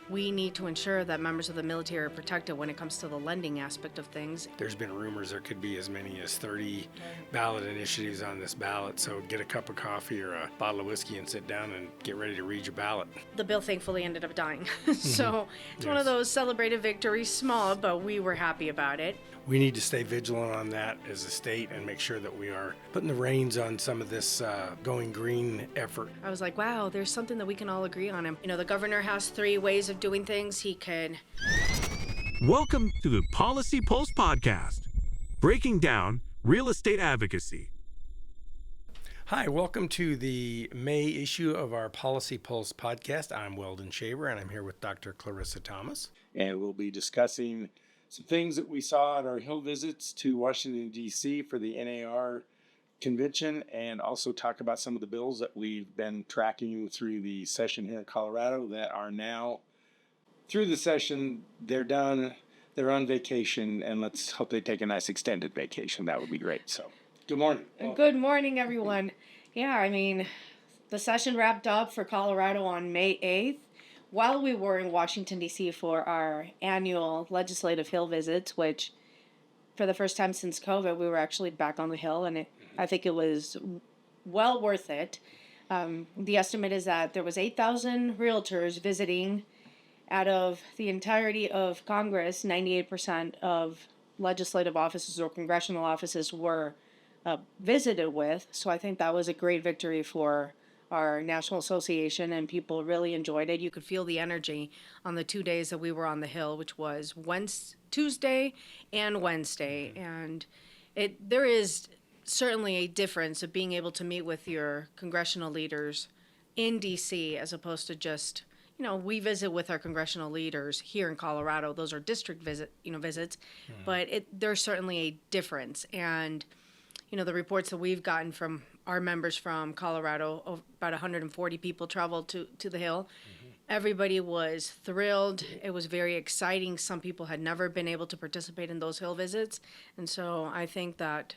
we need to ensure that members of the military are protected when it comes to the lending aspect of things. There's been rumors there could be as many as 30 ballot initiatives on this ballot, so get a cup of coffee or a bottle of whiskey and sit down and get ready to read your ballot. The bill thankfully ended up dying. So it's one of those celebrated victories, small, but we were happy about it. We need to stay vigilant on that as a state and make sure that we are putting the reins on some of this going green effort. I was like, wow, there's something that we can all agree on. And, the governor has 3 ways of doing things. He can... Welcome to the Policy Pulse Podcast, breaking down real estate advocacy. Hi, welcome to the May issue of our Policy Pulse podcast. I'm Weldon Shaver, and I'm here with Dr. Clarissa Thomas. And we'll be discussing some things that we saw at our Hill visits to Washington, D.C. for the NAR convention, and also talk about some of the bills that we've been tracking through the session here in Colorado that are now through the session. They're done, they're on vacation, and let's hope they take a nice extended vacation. That would be great. So, good morning. Good morning, everyone. Yeah, the session wrapped up for Colorado on May 8th. While we were in Washington, D.C. for our annual legislative Hill visits, which for the first time since COVID, we were actually back on the Hill, and I think it was well worth it. The estimate is that there was 8,000 realtors visiting. Out of the entirety of Congress, 98% of legislative offices or congressional offices were visited with. So I think that was a great victory for our National Association, and people really enjoyed it. You could feel the energy on the 2 days that we were on the Hill, which was Tuesday and Wednesday. And there is certainly a difference of being able to meet with your congressional leaders in D.C. as opposed to just, we visit with our congressional leaders here in Colorado. Those are district visits, but there's certainly a difference. And the reports that we've gotten from our members from Colorado, about 140 people traveled to the Hill. Mm-hmm. Everybody was thrilled. It was very exciting. Some people had never been able to participate in those Hill visits. And so I think that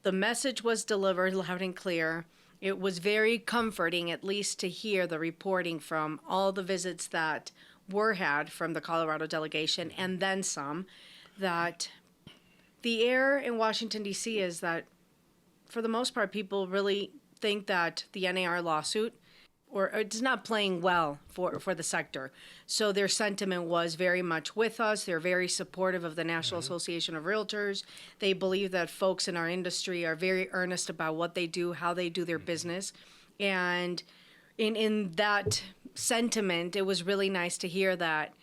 the message was delivered loud and clear. It was very comforting, at least to hear the reporting from all the visits that were had from the Colorado delegation, and then some, that the air in Washington, D.C. is that, for the most part, people really think that the NAR lawsuit, or it's not playing well for the sector. So their sentiment was very much with us. They're very supportive of the National Association of REALTORS. They believe that folks in our industry are very earnest about what they do, how they do their business. And in that sentiment, it was really nice to hear that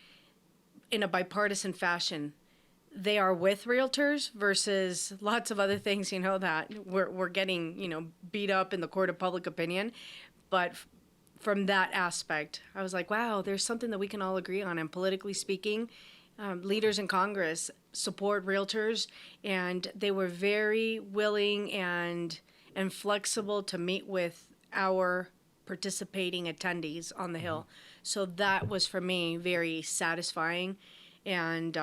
in a bipartisan fashion, they are with realtors versus lots of other things, that we're getting, beat up in the court of public opinion. But from that aspect, I was like, wow, there's something that we can all agree on. And politically speaking, leaders in Congress support realtors, and they were very willing and flexible to meet with our participating attendees on the Hill. So that was, for me, very satisfying. And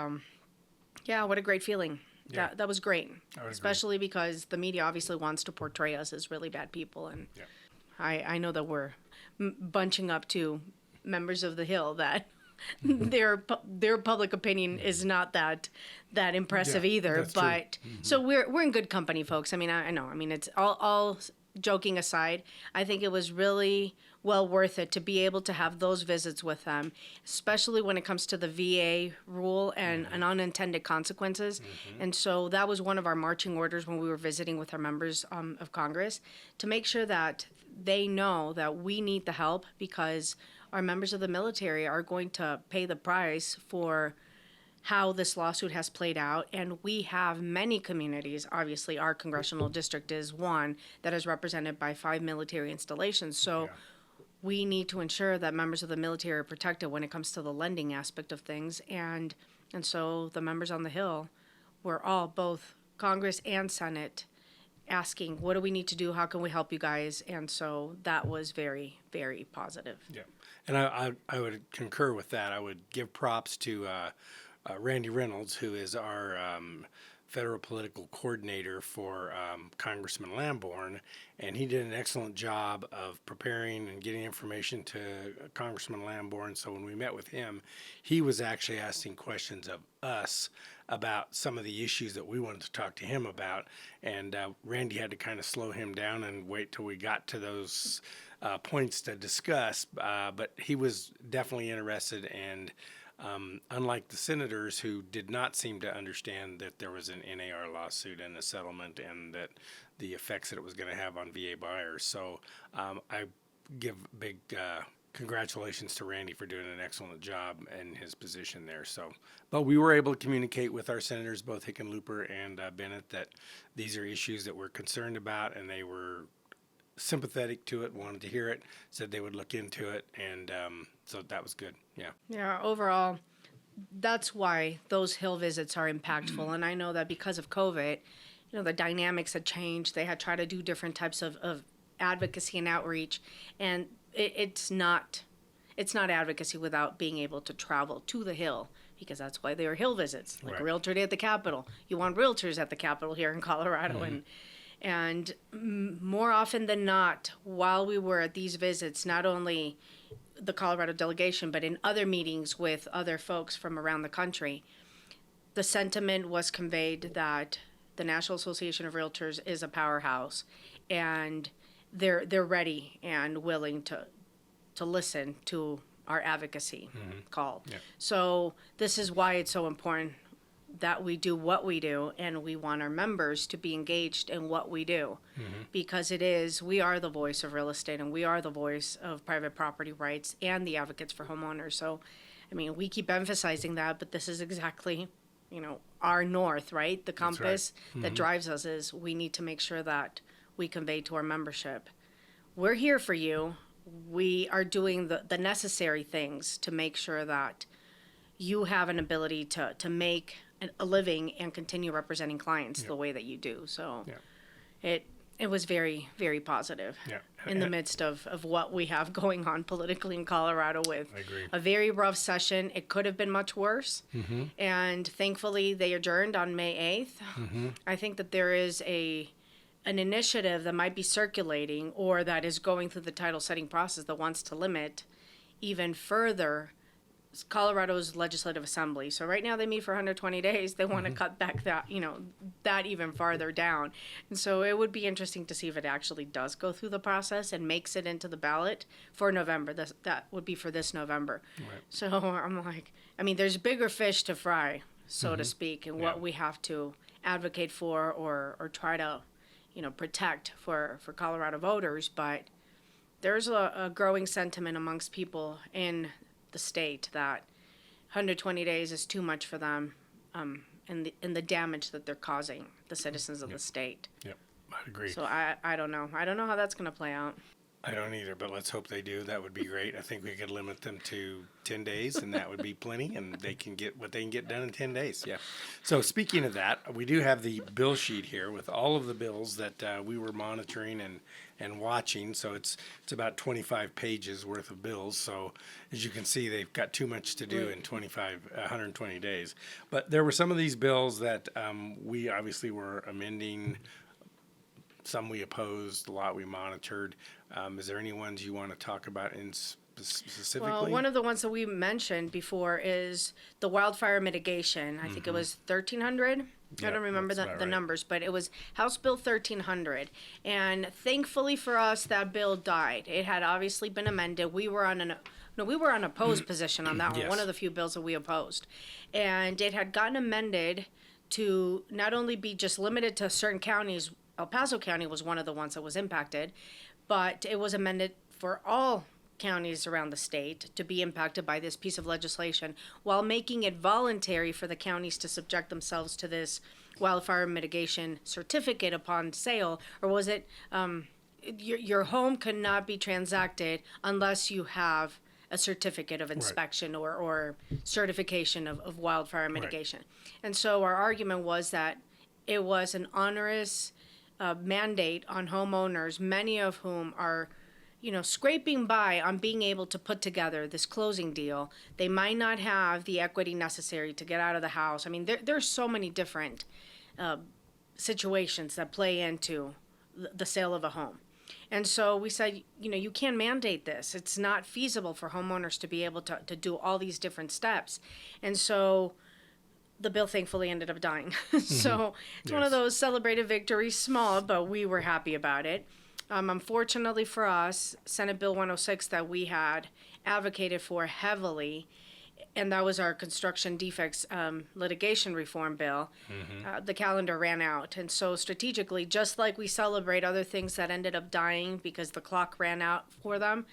yeah, what a great feeling. Yeah. That was great, especially because the media obviously wants to portray us as really bad people. And I know that we're bunching up to members of the Hill that their public opinion is not that impressive either. But so we're in good company, folks. I know. It's all joking aside, I think it was really well worth it to be able to have those visits with them, especially when it comes to the VA rule and unintended consequences. And so that was one of our marching orders when we were visiting with our members of Congress, to make sure that they know that we need the help, because our members of the military are going to pay the price for how this lawsuit has played out. And we have many communities. Obviously, our congressional district is one that is represented by 5 military installations. So we need to ensure that members of the military are protected when it comes to the lending aspect of things. And so the members on the Hill were all, both Congress and Senate, asking, what do we need to do? How can we help you guys? And so that was very, very positive. Yeah. And I would concur with that. I would give props to Randy Reynolds, who is our federal political coordinator for Congressman Lamborn, and he did an excellent job of preparing and getting information to Congressman Lamborn. So when we met with him, he was actually asking questions of us about some of the issues that we wanted to talk to him about, and Randy had to kind of slow him down and wait till we got to those points to discuss, but he was definitely interested, and unlike the senators who did not seem to understand that there was an NAR lawsuit and a settlement and that the effects that it was going to have on VA buyers. So I give big congratulations to Randy for doing an excellent job in his position there. So, but we were able to communicate with our senators, both Hickenlooper and Bennett, that these are issues that we're concerned about, and they were sympathetic to it, wanted to hear it, said they would look into it, and so that was good. Yeah, overall, that's why those Hill visits are impactful. And I know that because of COVID, the dynamics had changed. They had tried to do different types of advocacy and outreach, and it's not advocacy without being able to travel to the Hill, because that's why they are Hill visits, like Right. a Realtor Day at the Capitol. You want realtors at the Capitol here in Colorado, and more often than not, while we were at these visits, not only the Colorado delegation, but in other meetings with other folks from around the country, the sentiment was conveyed that the National Association of REALTORS is a powerhouse, and they're ready and willing to listen to our advocacy call. Yeah. So this is why it's so important that we do what we do, and we want our members to be engaged in what we do, because we are the voice of real estate, and we are the voice of private property rights and the advocates for homeowners. So, I mean, we keep emphasizing that, but this is exactly, our north, right? The compass that drives us is we need to make sure that we convey to our membership, we're here for you. We are doing the necessary things to make sure that you have an ability to make a living and continue representing clients the way that you do. So it was very, very positive in the midst of what we have going on politically in Colorado with a very rough session. It could have been much worse. And thankfully they adjourned on May 8th. I think that there is an initiative that might be circulating or that is going through the title setting process that wants to limit even further Colorado's Legislative Assembly. So right now they meet for 120 days. They want to cut back that even farther down. And so it would be interesting to see if it actually does go through the process and makes it into the ballot for November. That would be for this November. Right. So I'm like, there's bigger fish to fry, so to speak, and what we have to advocate for or try to, protect for Colorado voters. But there's a growing sentiment amongst people in the state that 120 days is too much for them, and the damage that they're causing the citizens of the state. Yep, I agree. So I don't know. I don't know how that's going to play out. I don't either, but let's hope they do. That would be great. I think we could limit them to 10 days, and that would be plenty, and they can get what they can get done in 10 days. Yeah. So speaking of that, we do have the bill sheet here with all of the bills that we were monitoring and watching. So it's about 25 pages worth of bills. So as you can see, they've got too much to do in 120 days. But there were some of these bills that we obviously were amending. Some we opposed, a lot we monitored. Is there any ones you want to talk about specifically? Well, one of the ones that we mentioned before is the wildfire mitigation. I think it was 1,300. I don't remember the numbers, but it was House Bill 1,300. And thankfully for us, that bill died. It had obviously been amended. We were on an opposed position on that one. Yes. One of the few bills that we opposed. And it had gotten amended to not only be just limited to certain counties. El Paso County was one of the ones that was impacted, but it was amended for all counties around the state to be impacted by this piece of legislation, while making it voluntary for the counties to subject themselves to this wildfire mitigation certificate upon sale. Or was it your home cannot be transacted unless you have a certificate of inspection or certification of wildfire mitigation. And so our argument was that it was an onerous mandate on homeowners, many of whom are, scraping by on being able to put together this closing deal. They might not have the equity necessary to get out of the house. There's so many different situations that play into the sale of a home. And so we said, you can't mandate this. It's not feasible for homeowners to be able to do all these different steps. And so the bill thankfully ended up dying. So it's one of those celebrated victories, small, but we were happy about it. Unfortunately for us, Senate Bill 106 that we had advocated for heavily, and that was our construction defects litigation reform bill, the calendar ran out. And so strategically, just like we celebrate other things that ended up dying because the clock ran out for them,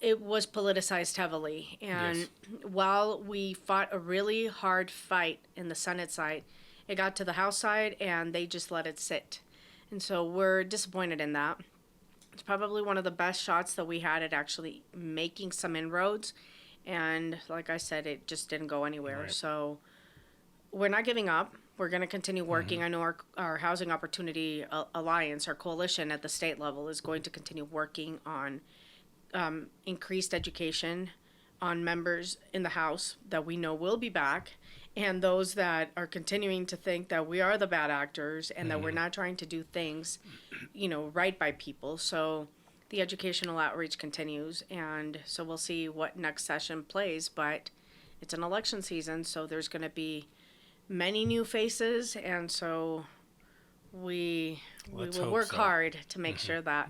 it was politicized heavily. And while we fought a really hard fight in the Senate side, it got to the House side and they just let it sit. And so we're disappointed in that. It's probably one of the best shots that we had at actually making some inroads. And like I said, it just didn't go anywhere. Right. So we're not giving up. We're going to continue working. I know our Housing Opportunity Alliance, our coalition at the state level, is going to continue working on increased education on members in the House that we know will be back, and those that are continuing to think that we are the bad actors and that we're not trying to do things, right by people. So the educational outreach continues, and so we'll see what next session plays, but it's an election season, so there's going to be many new faces, and so we will work hard to make sure that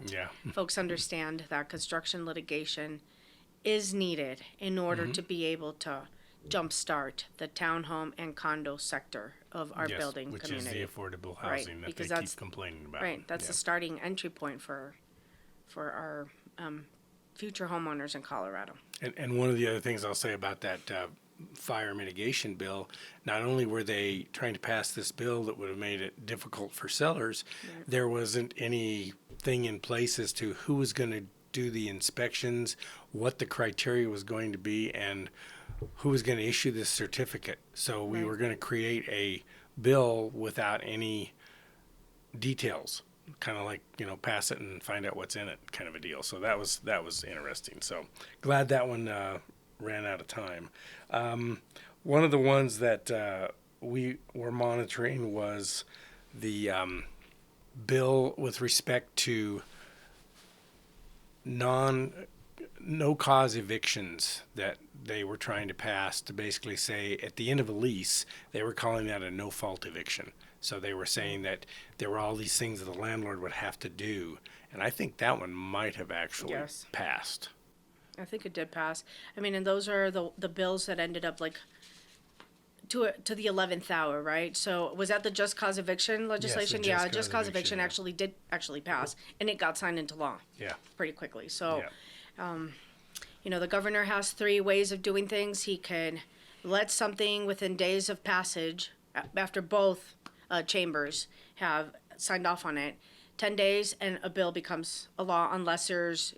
folks understand that construction litigation is needed in order to be able to jumpstart the townhome and condo sector of our building which community. Is the affordable housing that they keep complaining about. Right, that's the starting entry point for our future homeowners in Colorado. And one of the other things I'll say about that fire mitigation bill, not only were they trying to pass this bill that would have made it difficult for sellers, there wasn't anything in place as to who was going to do the inspections, what the criteria was going to be, and who was going to issue this certificate. So we were going to create a bill without any details, kind of like, pass it and find out what's in it kind of a deal. So that was interesting. So glad that one ran out of time. One of the ones that we were monitoring was the bill with respect to no cause evictions that they were trying to pass, to basically say at the end of a lease, they were calling that a no fault eviction. So they were saying that there were all these things that the landlord would have to do. And I think that one might have actually passed. I think it did pass. I mean, and those are the bills that ended up like to the 11th hour, right? So was that the just cause eviction legislation? Yes, just cause eviction did pass, and it got signed into law. Yeah. Pretty quickly. So, the governor has 3 ways of doing things. He can let something within days of passage, after both chambers have signed off on it, 10 days, and a bill becomes a law unless there's,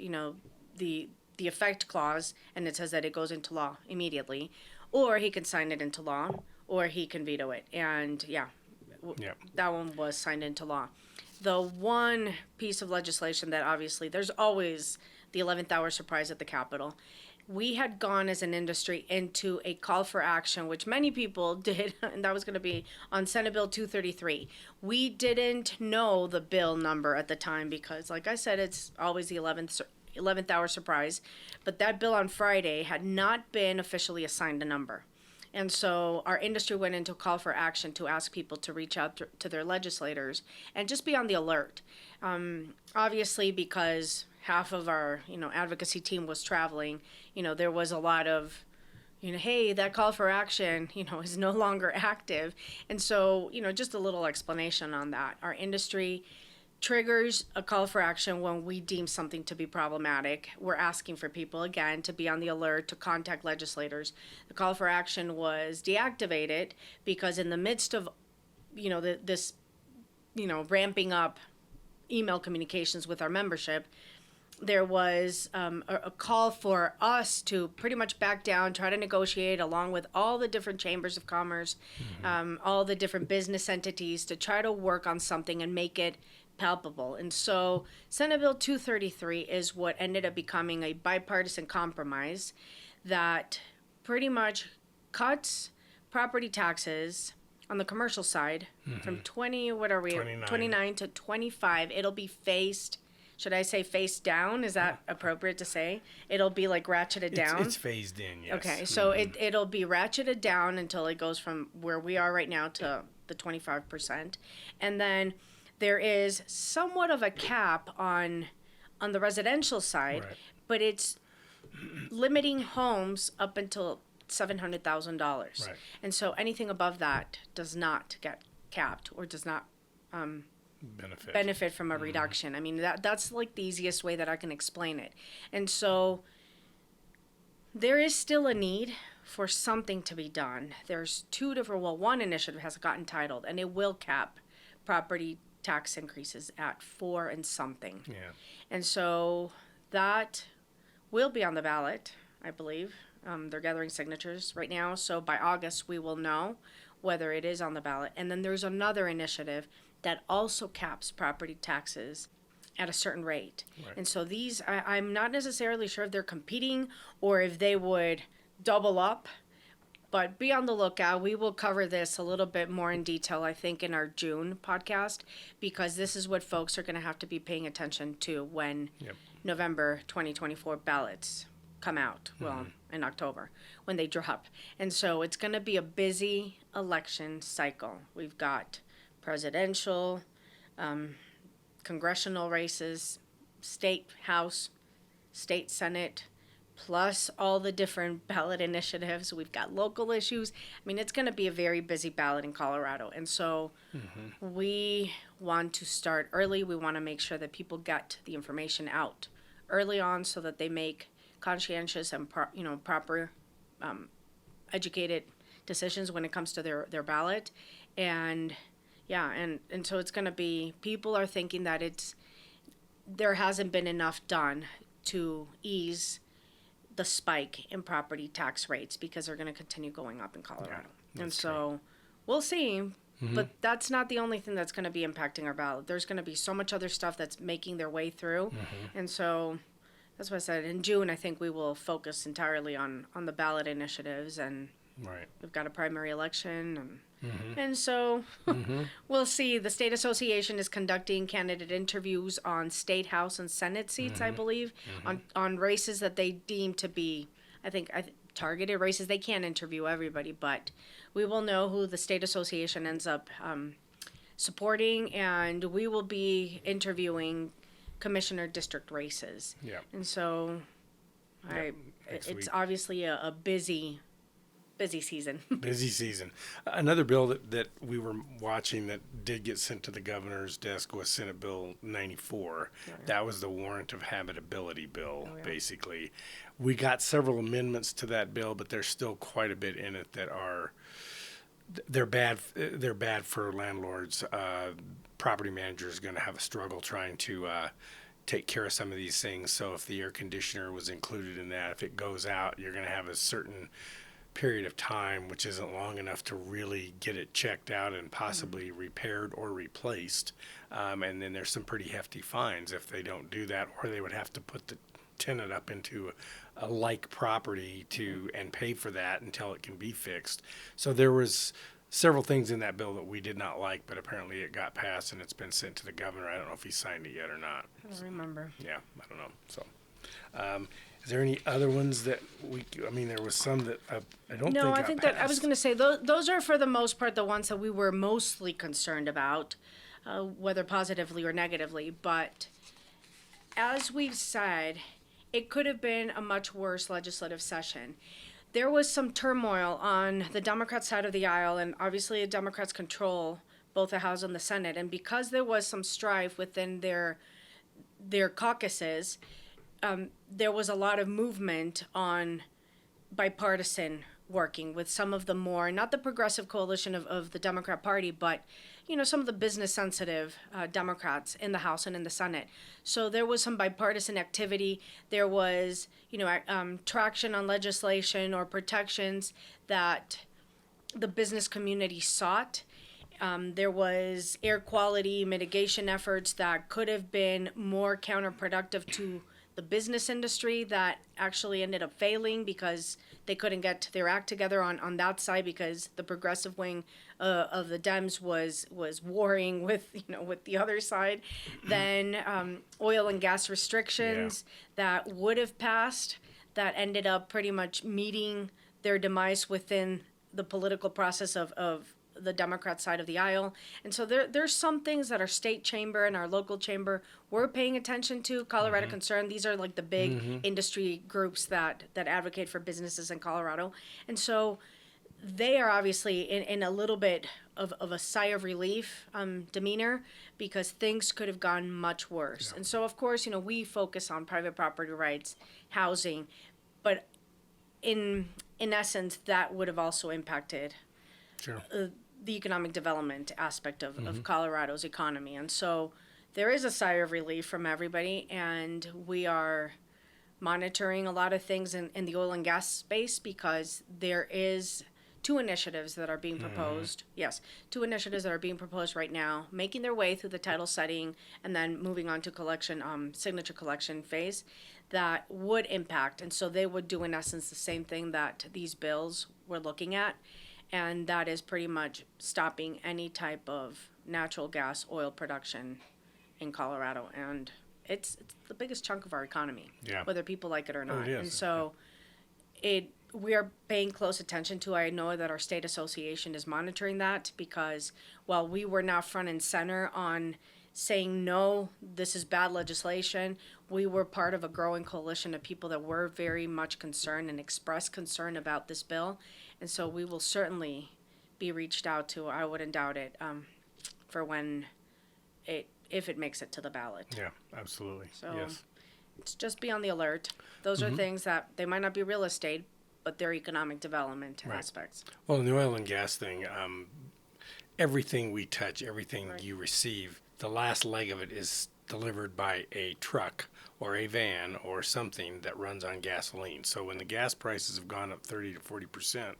the effect clause, and it says that it goes into law immediately. Or he can sign it into law, or he can veto it. And that one was signed into law. The one piece of legislation that obviously, there's always the 11th hour surprise at the Capitol. We had gone as an industry into a call for action, which many people did, and that was going to be on Senate Bill 233. We didn't know the bill number at the time because, like I said, it's always the 11th hour surprise. But that bill on Friday had not been officially assigned a number. And so our industry went into a call for action to ask people to reach out to their legislators and just be on the alert. Obviously, because half of our, advocacy team was traveling, there was a lot of, hey, that call for action, is no longer active. And so, just a little explanation on that. Our industry triggers a call for action when we deem something to be problematic. We're asking for people, again, to be on the alert, to contact legislators. The call for action was deactivated because in the midst of, this, ramping up email communications with our membership, there was a call for us to pretty much back down, try to negotiate along with all the different chambers of commerce, all the different business entities to try to work on something and make it palpable. And so Senate Bill 233 is what ended up becoming a bipartisan compromise that pretty much cuts property taxes on the commercial side, from 20, what are we, 29. 29 to 25, it'll be faced, should I say face down? Is that appropriate to say? It'll be like ratcheted down? It's phased in, yes. Okay, so it'll be ratcheted down until it goes from where we are right now to the 25%. And then there is somewhat of a cap on the residential side, Right. but it's limiting homes up until $700,000. Right. And so anything above that does not get capped or does not benefit from a reduction. I mean, that's like the easiest way that I can explain it. And so there is still a need for something to be done. There's one initiative has gotten titled, and it will cap property tax increases at 4 and something. Yeah. And so that will be on the ballot, I believe. They're gathering signatures right now, so by August we will know whether it is on the ballot. And then there's another initiative that also caps property taxes at a certain rate. Right. And so these, I'm not necessarily sure if they're competing or if they would double up, but be on the lookout. We will cover this a little bit more in detail, I think, in our June podcast, because this is what folks are going to have to be paying attention to when November 2024 ballots come out, well, in October, when they drop. And so it's going to be a busy election cycle. We've got presidential, congressional races, state house, state senate, plus all the different ballot initiatives. We've got local issues. I mean, it's going to be a very busy ballot in Colorado. And so we want to start early. We want to make sure that people get the information out early on so that they make conscientious and proper educated decisions when it comes to their ballot. And and so it's going to be, people are thinking that there hasn't been enough done to ease the spike in property tax rates because they're going to continue going up in Colorado. And so we'll see, but that's not the only thing that's going to be impacting our ballot. There's going to be so much other stuff that's making their way through. And so that's what I said. In June, I think we will focus entirely on the ballot initiatives, and we've got a primary election, and so we'll see. The State Association is conducting candidate interviews on state house and senate seats, I believe, on races that they deem to be, I think, targeted races. They can't interview everybody, but we will know who the State Association ends up supporting, and we will be interviewing commissioner district races. Yeah. And so it's obviously a busy season. Busy season. Another bill that we were watching that did get sent to the governor's desk was Senate Bill 94. That was the warrant of habitability bill, basically. We got several amendments to that bill, but there's still quite a bit in it that are they're bad for landlords. Property managers are going to have a struggle trying to take care of some of these things. So if the air conditioner was included in that, if it goes out, you're going to have a certain period of time, which isn't long enough to really get it checked out and possibly repaired or replaced. And then there's some pretty hefty fines if they don't do that, or they would have to put the tenant up into a like property and pay for that until it can be fixed. So there was several things in that bill that we did not like, but apparently it got passed and it's been sent to the governor. I don't know if he signed it yet or not. I don't remember. Yeah, I don't know. So, is there any other ones that there was some that I don't think got I think passed. that I was going to say those are for the most part the ones that we were mostly concerned about, whether positively or negatively. But as we've said, it could have been a much worse legislative session. There was some turmoil on the Democrat side of the aisle, and obviously the Democrats control both the House and the Senate. And because there was some strife within their caucuses, there was a lot of movement on bipartisan working with some of the more, not the progressive coalition of the Democrat Party, but some of the business sensitive Democrats in the House and in the Senate. So there was some bipartisan activity. There was traction on legislation or protections that the business community sought. There was air quality mitigation efforts that could have been more counterproductive to the business industry that actually ended up failing because they couldn't get their act together on that side because the progressive wing of the Dems was warring with with the other side. Then oil and gas restrictions that would have passed that ended up pretty much meeting their demise within the political process of the Democrat side of the aisle. And so there's some things that our state chamber and our local chamber were paying attention to. Colorado Concern, these are like the big industry groups that advocate for businesses in Colorado. And so they are obviously in a little bit of a sigh of relief demeanor because things could have gone much worse. And so, of course, we focus on private property rights, housing, but in essence, that would have also impacted the economic development aspect of Colorado's economy. And so there is a sigh of relief from everybody, and we are monitoring a lot of things in the oil and gas space because there is two initiatives that are being proposed. Yes, two initiatives that are being proposed right now, making their way through the title setting and then moving on to collection, signature collection phase that would impact. And so they would do in essence the same thing that these bills we're looking at. And that is pretty much stopping any type of natural gas oil production in Colorado. And it's the biggest chunk of our economy, whether people like it or not. It is. And so we are paying close attention to. I know that our state association is monitoring that because while we were not front and center on saying, no, this is bad legislation, we were part of a growing coalition of people that were very much concerned and expressed concern about this bill. And so we will certainly be reached out to, I wouldn't doubt it, for when if it makes it to the ballot. Yeah, absolutely. So yes. It's just be on the alert. Those are things that they might not be real estate, but they're economic development aspects. Well, in the oil and gas thing, everything we touch, everything you receive, the last leg of it is delivered by a truck or a van or something that runs on gasoline. So when the gas prices have gone up 30 to 40%,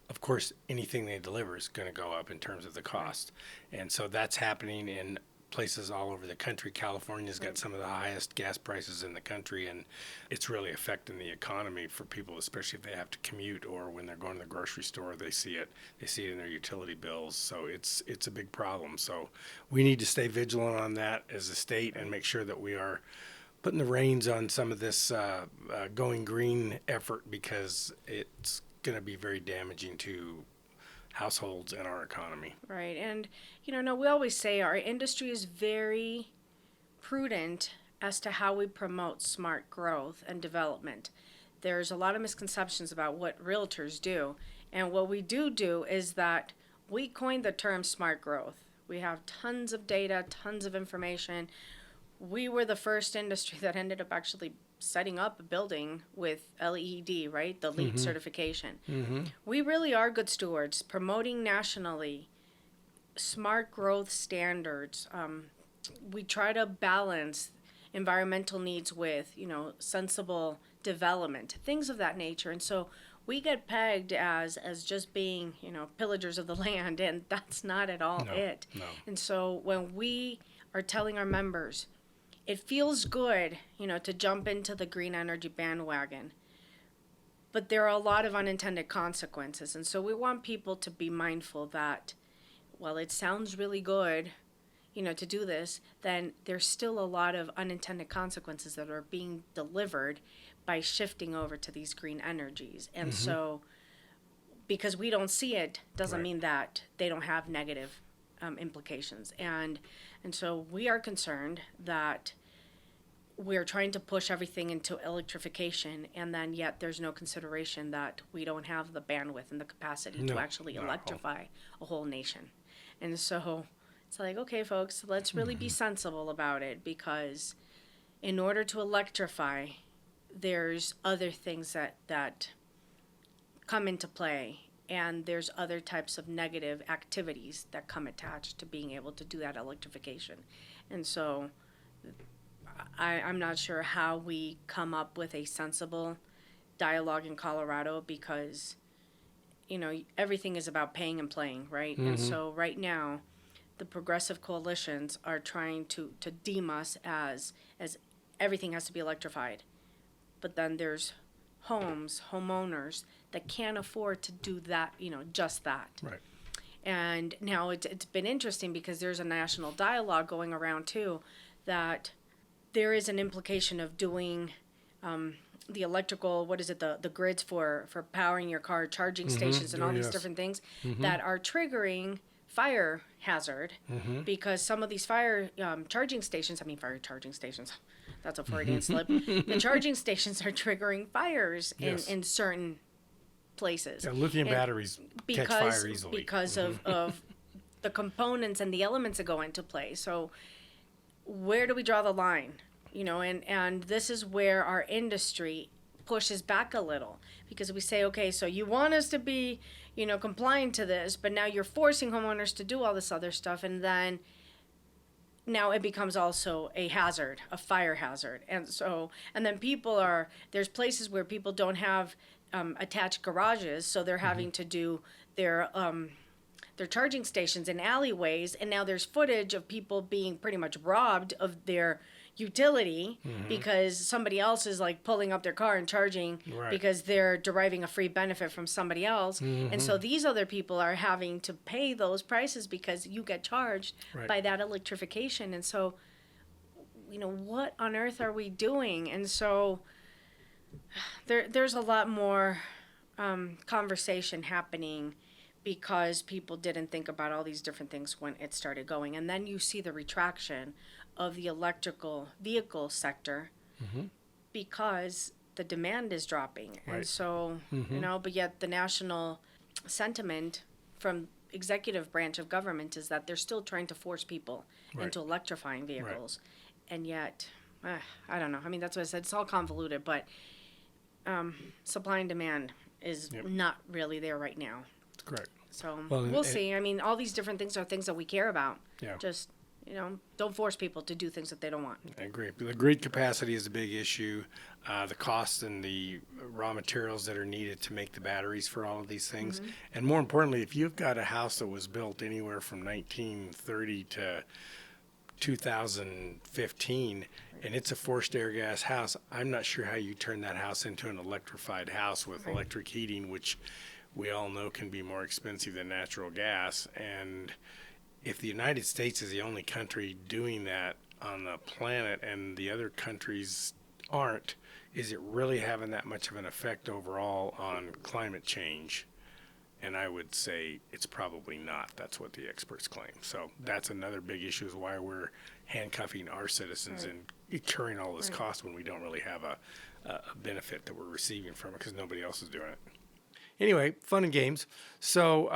of course, anything they deliver is going to go up in terms of the cost. And so that's happening in places all over the country. California's got some of the highest gas prices in the country, and it's really affecting the economy for people, especially if they have to commute or when they're going to the grocery store, they see it in their utility bills. So it's a big problem. So we need to stay vigilant on that as a state and make sure that we are putting the reins on some of this going green effort because it's going to be very damaging to households and our economy. Right. And, we always say our industry is very prudent as to how we promote smart growth and development. There's a lot of misconceptions about what realtors do. And what we do is that we coined the term smart growth. We have tons of data, tons of information. We were the first industry that ended up actually setting up a building with LEED, right? The LEED certification. We really are good stewards, promoting nationally smart growth standards. We try to balance environmental needs with, sensible development, things of that nature. And so we get pegged as just being, pillagers of the land, and that's not at all it. No. And so when we are telling our members, it feels good, to jump into the green energy bandwagon, but there are a lot of unintended consequences. And so we want people to be mindful that while it sounds really good, to do this, then there's still a lot of unintended consequences that are being delivered by shifting over to these green energies. And so because we don't see it doesn't mean that they don't have negative implications. And so we are concerned that we're trying to push everything into electrification, and then yet there's no consideration that we don't have the bandwidth and the capacity to actually electrify a whole nation. And so it's like, okay, folks, let's really be sensible about it, because in order to electrify, there's other things that come into play, and there's other types of negative activities that come attached to being able to do that electrification. And so I'm not sure how we come up with a sensible dialogue in Colorado, because, everything is about paying and playing, right? And so right now, the progressive coalitions are trying to deem us as everything has to be electrified. But then there's homeowners that can't afford to do that, just that. Right. And now it's been interesting because there's a national dialogue going around too, that there is an implication of doing the electrical, the grids for powering your car, charging stations and all these different things that are triggering fire hazard because some of these fire charging stations, that's a Freudian slip, the charging stations are triggering fires in certain places. Yeah, lithium batteries catch fire easily. Because of the components and the elements that go into play. So where do we draw the line? And this is where our industry pushes back a little, because we say, okay, so you want us to be, compliant to this, but now you're forcing homeowners to do all this other stuff, and then now it becomes also a hazard, a fire hazard. And then there's places where people don't have attached garages, so they're having to do their charging stations in alleyways, and now there's footage of people being pretty much robbed of their utility because somebody else is like pulling up their car and charging because they're deriving a free benefit from somebody else. And so these other people are having to pay those prices because you get charged by that electrification. And so, what on earth are we doing? And so there's a lot more conversation happening because people didn't think about all these different things when it started going. And then you see the retraction of the electrical vehicle sector because the demand is dropping. And so, but yet the national sentiment from executive branch of government is that they're still trying to force people into electrifying vehicles. And yet, I don't know. I mean, that's what I said. It's all convoluted, but supply and demand is not really there right now. Correct. So we'll see. I mean, all these different things are things that we care about. Yeah. Just, don't force people to do things that they don't want. I agree. The grid capacity is a big issue. The cost and the raw materials that are needed to make the batteries for all of these things. And more importantly, if you've got a house that was built anywhere from 1930 to 2015 and it's a forced air gas house, I'm not sure how you turn that house into an electrified house with electric heating, which we all know can be more expensive than natural gas. And if the United States is the only country doing that on the planet and the other countries aren't, is it really having that much of an effect overall on climate change? And I would say it's probably not. That's what the experts claim. So that's another big issue, is why we're handcuffing our citizens and incurring all this cost when we don't really have a benefit that we're receiving from it because nobody else is doing it. Anyway, fun and games. So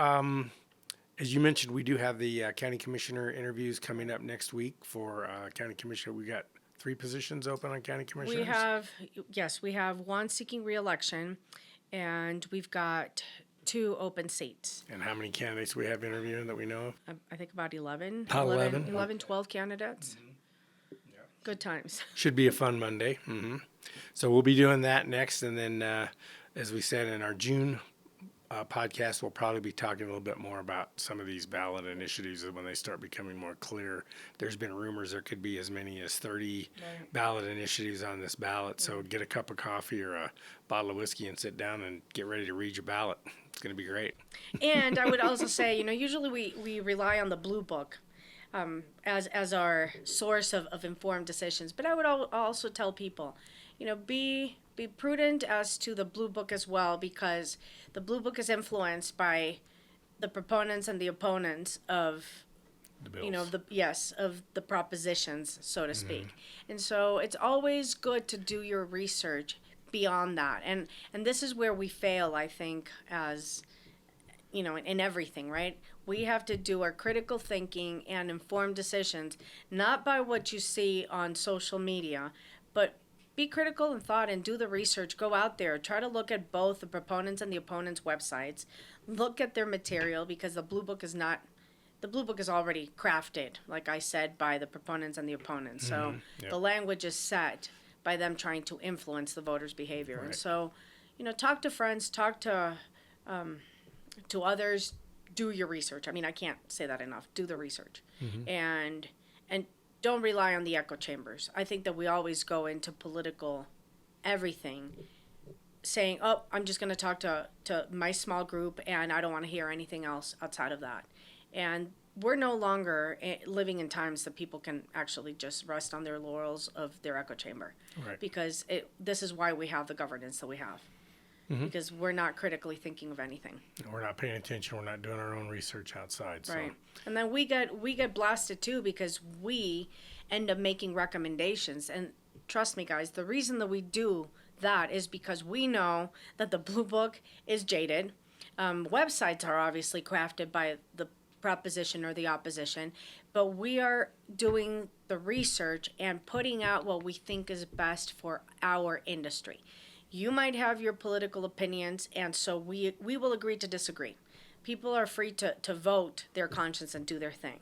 as you mentioned, we do have the county commissioner interviews coming up next week for county commissioner. We got 3 positions open on county commissioners? We have one seeking re-election, and we've got 2 open seats. And how many candidates we have interviewing that we know of? I think about 11. 12 candidates. Yeah. Good times. Should be a fun Monday. So we'll be doing that next, and then as we said in our June podcast, we'll probably be talking a little bit more about some of these ballot initiatives when they start becoming more clear. There's been rumors there could be as many as 30 ballot initiatives on this ballot. So get a cup of coffee or a bottle of whiskey and sit down and get ready to read your ballot. It's going to be great. And I would also say, usually we rely on the Blue Book as our source of informed decisions. But I would also tell people, be prudent as to the Blue Book as well, because the Blue Book is influenced by the proponents and the opponents of the bills. Of the propositions, so to speak. And so it's always good to do your research beyond that. And this is where we fail, I think, as in everything, right? We have to do our critical thinking and informed decisions, not by what you see on social media, but be critical in thought and do the research. Go out there. Try to look at both the proponents and the opponents' websites. Look at their material, because the Blue Book is already crafted, like I said, by the proponents and the opponents. So the language is set by them trying to influence the voters' behavior. Right. And so, talk to friends, talk to others, do your research. I mean, I can't say that enough. Do the research. And don't rely on the echo chambers. I think that we always go into political everything saying, oh, I'm just going to talk to my small group and I don't want to hear anything else outside of that. And we're no longer living in times that people can actually just rest on their laurels of their echo chamber. Right. Because this is why we have the governance that we have. Because we're not critically thinking of anything. We're not paying attention. We're not doing our own research outside. Right. So. And then we get blasted too because we end up making recommendations. And trust me, guys, the reason that we do that is because we know that the Blue Book is jaded. Websites are obviously crafted by the proposition or the opposition, but we are doing the research and putting out what we think is best for our industry. You might have your political opinions, and so we will agree to disagree. People are free to vote their conscience and do their thing.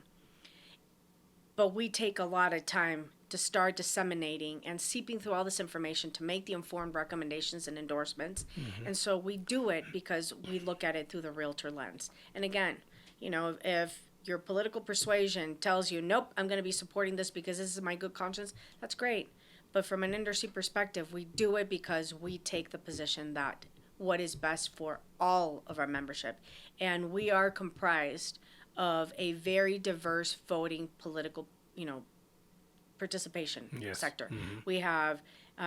But we take a lot of time to start disseminating and seeping through all this information to make the informed recommendations and endorsements. And so we do it because we look at it through the realtor lens. And again, if your political persuasion tells you, nope, I'm going to be supporting this because this is my good conscience, that's great. But from an industry perspective, we do it because we take the position that what is best for all of our membership. And we are comprised of a very diverse voting political, participation sector. We have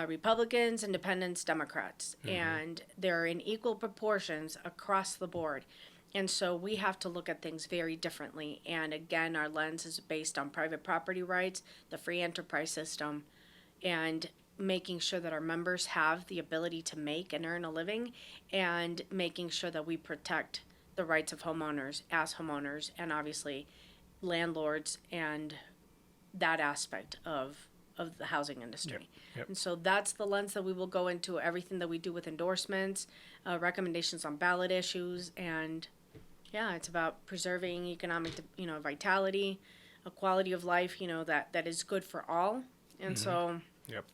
Republicans, Independents, Democrats, and they're in equal proportions across the board. And so we have to look at things very differently. And again, our lens is based on private property rights, the free enterprise system, and making sure that our members have the ability to make and earn a living, and making sure that we protect the rights of homeowners as homeowners, and obviously landlords and that aspect of the housing industry. Yep. And so that's the lens that we will go into everything that we do with endorsements, recommendations on ballot issues, and it's about preserving economic, vitality, a quality of life, that is good for all. And so, Yep.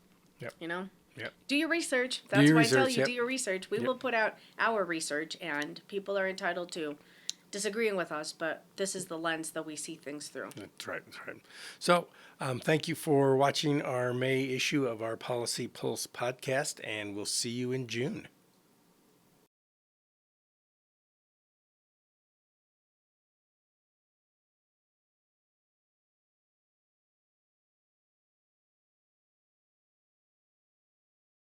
do your research. Do That's your why I tell research, you, do your research. We Yep. will put out our research, and people are entitled to disagreeing with us, but this is the lens that we see things through. That's right. So thank you for watching our May issue of our Policy Pulse podcast, and we'll see you in June.